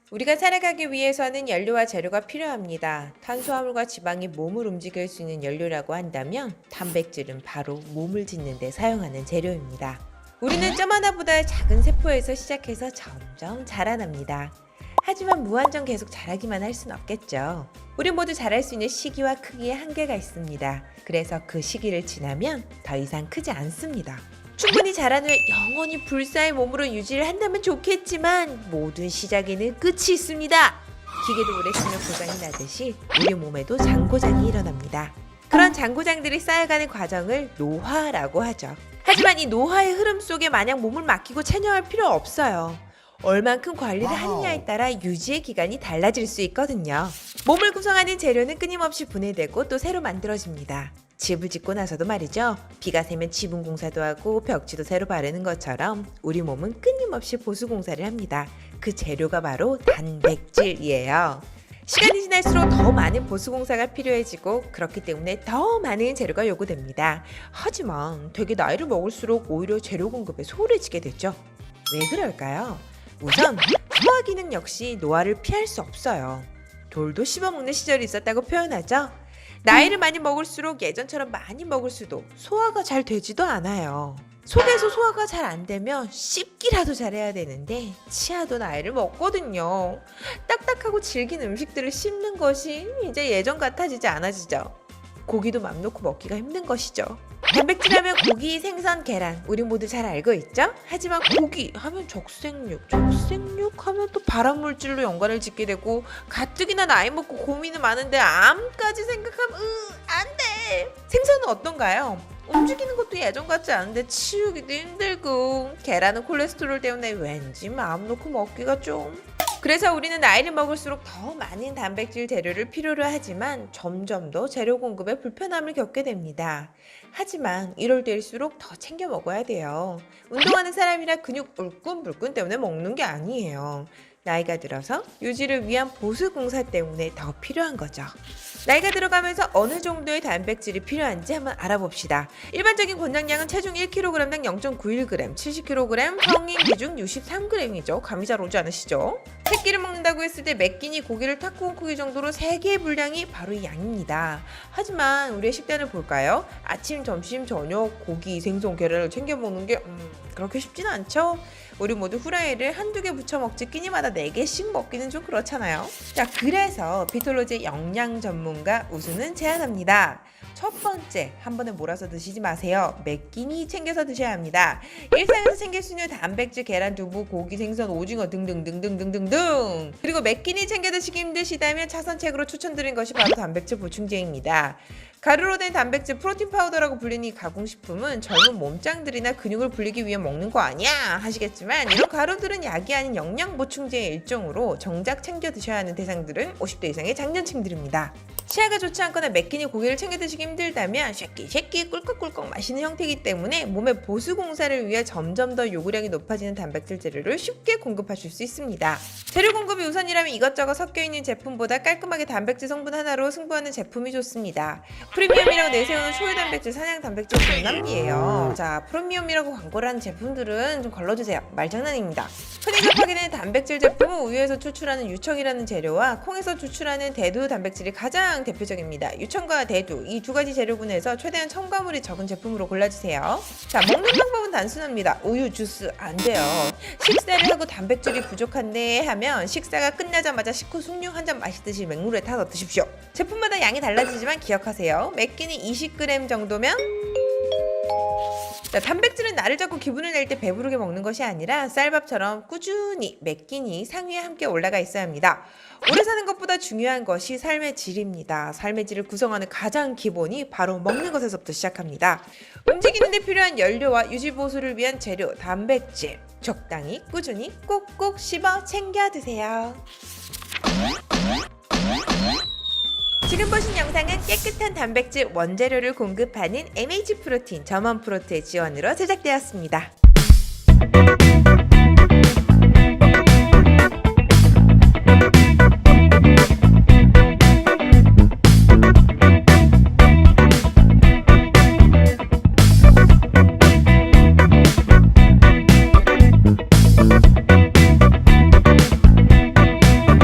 우리가 살아가기 위해서는 연료와 재료가 필요합니다. 탄수화물과 지방이 몸을 움직일 수 있는 연료라고 한다면 단백질은 바로 몸을 짓는 데 사용하는 재료입니다. 우리는 점 하나보다 작은 세포에서 시작해서 점점 자라납니다. 하지만 무한정 계속 자라기만 할 순 없겠죠. 우리 모두 자랄 수 있는 시기와 크기에 한계가 있습니다. 그래서 그 시기를 지나면 더 이상 크지 않습니다. 충분히 자란 후에 영원히 불사의 몸으로 유지를 한다면 좋겠지만 모든 시작에는 끝이 있습니다. 기계도 오래 쓰면 고장이 나듯이 우리 몸에도 장고장이 일어납니다. 그런 장고장들이 쌓여가는 과정을 노화라고 하죠. 하지만 이 노화의 흐름 속에 마냥 몸을 맡기고 체념할 필요 없어요. 얼만큼 관리를 하느냐에 따라 유지의 기간이 달라질 수 있거든요. 몸을 구성하는 재료는 끊임없이 분해되고 또 새로 만들어집니다. 집을 짓고 나서도 말이죠. 비가 새면 지붕 공사도 하고 벽지도 새로 바르는 것처럼 우리 몸은 끊임없이 보수 공사를 합니다. 그 재료가 바로 단백질이에요. 시간이 지날수록 더 많은 보수 공사가 필요해지고 그렇기 때문에 더 많은 재료가 요구됩니다. 하지만 되게 나이를 먹을수록 오히려 재료 공급에 소홀해지게 되죠. 왜 그럴까요? 우선 소화 기능 역시 노화를 피할 수 없어요. 돌도 씹어먹는 시절이 있었다고 표현하죠. 나이를 많이 먹을수록 예전처럼 많이 먹을 수도 소화가 잘 되지도 않아요. 속에서 소화가 잘 안 되면 씹기라도 잘해야 되는데 치아도 나이를 먹거든요. 딱딱하고 질긴 음식들을 씹는 것이 이제 예전 같아지지 않아지죠. 고기도 맘 놓고 먹기가 힘든 것이죠. 단백질 하면 고기, 생선, 계란 우리 모두 잘 알고 있죠? 하지만 고기 하면 적색육 하면 또 발암물질로 연관을 짓게 되고 가뜩이나 나이 먹고 고민이 많은데 암까지 생각하면 안 돼! 생선은 어떤가요? 움직이는 것도 예전 같지 않은데 치우기도 힘들고 계란은 콜레스테롤 때문에 왠지 마음 놓고 먹기가 좀... 그래서 우리는 나이를 먹을수록 더 많은 단백질 재료를 필요로 하지만 점점 더 재료 공급에 불편함을 겪게 됩니다. 하지만 이럴 때일수록 더 챙겨 먹어야 돼요. 운동하는 사람이라 근육 울끈불끈 때문에 먹는 게 아니에요. 나이가 들어서 유지를 위한 보수 공사 때문에 더 필요한 거죠. 나이가 들어가면서 어느 정도의 단백질이 필요한지 한번 알아봅시다. 일반적인 권장량은 체중 1kg당 0.91g, 70kg, 성인 기준 63g이죠. 감이 잘 오지 않으시죠? 새끼를 먹는다고 했을 때 몇 끼니 고기를 탁구운 크기 정도로 3개의 분량이 바로 이 양입니다. 하지만 우리의 식단을 볼까요? 아침, 점심, 저녁 고기, 생선, 계란을 챙겨 먹는 게 그렇게 쉽지는 않죠? 우리 모두 후라이를 한두 개 부쳐 먹지 끼니마다 4개씩 먹기는 좀 그렇잖아요. 자, 그래서 비톨로지의 영양 전문가 우수는 제안합니다. 첫 번째, 한 번에 몰아서 드시지 마세요. 몇 끼니 챙겨서 드셔야 합니다. 일상에서 챙길 수 있는 단백질, 계란, 두부, 고기, 생선, 오징어 등등등등등등등. 그리고 몇 끼니 챙겨 드시기 힘드시다면 차선책으로 추천드린 것이 바로 단백질 보충제입니다. 가루로 된 단백질 프로틴 파우더라고 불리는 이 가공식품은 젊은 몸짱들이나 근육을 불리기 위해 먹는 거 아니야 하시겠지만 이런 가루들은 약이 아닌 영양 보충제의 일종으로 정작 챙겨 드셔야 하는 대상들은 50대 이상의 장년층들입니다. 치아가 좋지 않거나 몇 끼니 고기를 챙겨 드시기 힘들다면 쉐끼 꿀꺽꿀꺽 마시는 형태이기 때문에 몸의 보수 공사를 위해 점점 더 요구량이 높아지는 단백질 재료를 쉽게 공급하실 수 있습니다. 재료 공급이 우선이라면 이것저것 섞여있는 제품보다 깔끔하게 단백질 성분 하나로 승부하는 제품이 좋습니다. 프리미엄이라고 내세우는 초유단백질, 산양단백질 중남미예요. 자, 프리미엄이라고 광고를 하는 제품들은 좀 걸러주세요. 말장난입니다. 흔히 접하게 되는 단백질 제품은 우유에서 추출하는 유청이라는 재료와 콩에서 추출하는 대두 단백질이 가장 대표적입니다. 유청과 대두 이 두 가지 재료군에서 최대한 첨가물이 적은 제품으로 골라주세요. 자, 먹는 방법은 단순합니다. 우유, 주스 안 돼요. 식사를 하고 단백질이 부족한데 하면 식사가 끝나자마자 식후 숭늉 한 잔 마시듯이 맹물에 타서 드십시오. 제품마다 양이 달라지지만 기억하세요. 몇 끼니 20g 정도면 자, 단백질은 나를 잡고 기분을 낼 때 배부르게 먹는 것이 아니라 쌀밥처럼 꾸준히 몇 끼니 상위에 함께 올라가 있어야 합니다. 오래 사는 것보다 중요한 것이 삶의 질입니다. 삶의 질을 구성하는 가장 기본이 바로 먹는 것에서부터 시작합니다. 움직이는 데 필요한 연료와 유지 보수를 위한 재료, 단백질 적당히 꾸준히 꼭꼭 씹어 챙겨 드세요. 지금 보신 영상은 깨끗한 단백질 원재료를 공급하는 MH 프로틴 점원 프로트의 지원으로 제작되었습니다.